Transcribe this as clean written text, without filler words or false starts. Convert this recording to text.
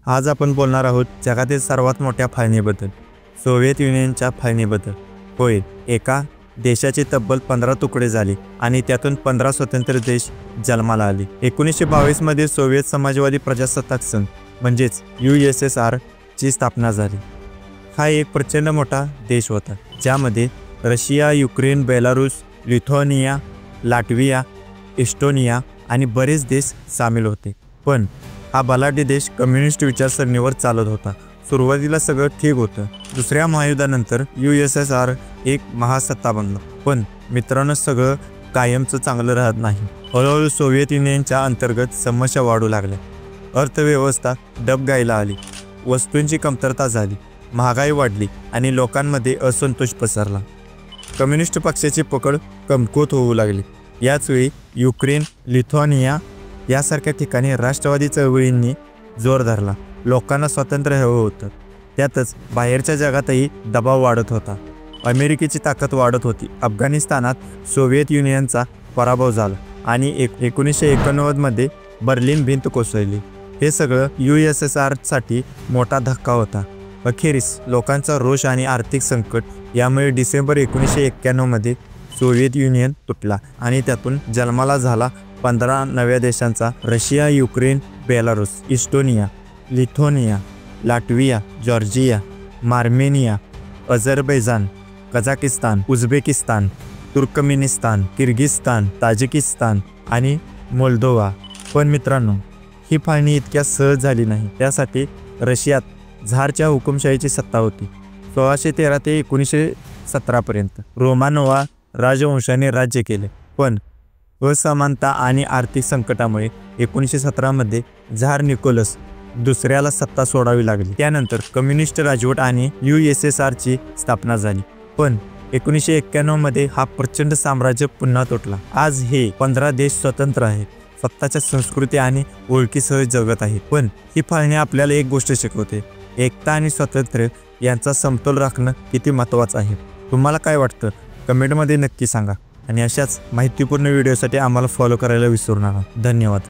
आज आपण बोलणार आहोत जगातील सर्वात मोठ्या फाळणीबद्दल, सोव्हिएत युनियनच्या फाळणीबद्दल। होय, एका देशाचे तब्बल 15 तुकडे झाले आणि त्यातून 15 स्वतंत्र देश जन्माला आले। 1922 मध्ये सोव्हिएत समाजवादी प्रजासत्ताक संघ म्हणजेच USSR ची स्थापना झाली। हा एक प्रचंड मोठा देश होता, ज्यामध्ये Russia, Ukraine, Belarus, Lithuania, Latvia, Estonia आणि बरेच देश सामील होते। पण हा बलाढ्य देश कम्युनिस्ट विचारसरणीवर चालत होता। सुरुवातीला सगळं ठीक होतं। दुसऱ्या महायुद्धानंतर USSR एक महासत्ता बनला। पण मित्रांनो, सगळं कायमचं चांगलं राहत नाही। हळूहळू सोव्हिएत युनियनच्या अंतर्गत समस्या वाढू लागल्या। अर्थव्यवस्था डबघाईला आली, वस्तूंची कमतरता झाली, महागाई वाढली आणि लोकांमध्ये असंतोष पसरला। कम्युनिस्ट पक्षाची पकड कमकुवत होऊ लागली। याच वेळी युक्रेन, लिथुआनिया यासारख्या ठिकाणी राष्ट्रवादी चळवळींनी जोर धरला। लोकांना स्वातंत्र्य हवं होतं। त्यातच बाहेरच्या जगातही दबाव वाढत होता। अमेरिकेची ताकद वाढत होती। अफगाणिस्तानात सोव्हिएत युनियनचा पराभव झाला आणि 1991 मध्ये बर्लिन भिंत कोसळली। हे सगळं USSR साठी मोठा धक्का होता। अखेरीस लोकांचा रोष आणि आर्थिक संकट यामुळे डिसेंबर 1991 मध्ये सोव्हिएत युनियन तुटला आणि त्यातून जन्माला झाला 15 नव्या देशांचा Russia, Ukraine, Belarus, Estonia, Lithuania, Latvia, Georgia, Armenia, Azerbaijan, Kazakhstan, Uzbekistan, Turkmenistan, Kyrgyzstan, Tajikistan आणि मोल्दोवा। पण मित्रांनो, ही फाळणी इतक्या सहज झाली नाही। त्यासाठी रशियात झारच्या हुकुमशाहीची सत्ता होती। 1613 ते 1917 पर्यंत रोमानोवा राजवंशाने राज्य केले। पण असमानता आणि आर्थिक संकटामुळे 1917 मध्ये झार निकोलस दुसऱ्याला सत्ता सोडावी लागली। त्यानंतर कम्युनिस्ट राजवट आणि USSR ची स्थापना झाली। पण 1991 मध्ये हा प्रचंड साम्राज्य पुन्हा तुटला। आज हे 15 देश स्वतंत्र आहेत, स्वतःच्या संस्कृती आणि ओळखीसह जगत आहेत। पण ही फाळणी आपल्याला एक गोष्ट शिकवते, एकता आणि स्वातंत्र्य यांचा समतोल राखणं किती महत्त्वाचं आहे। तुम्हाला काय वाटतं कमेंटमध्ये नक्की सांगा आणि अशाच माहितीपूर्ण व्हिडिओसाठी आम्हाला फॉलो करायला विसरू नका। धन्यवाद।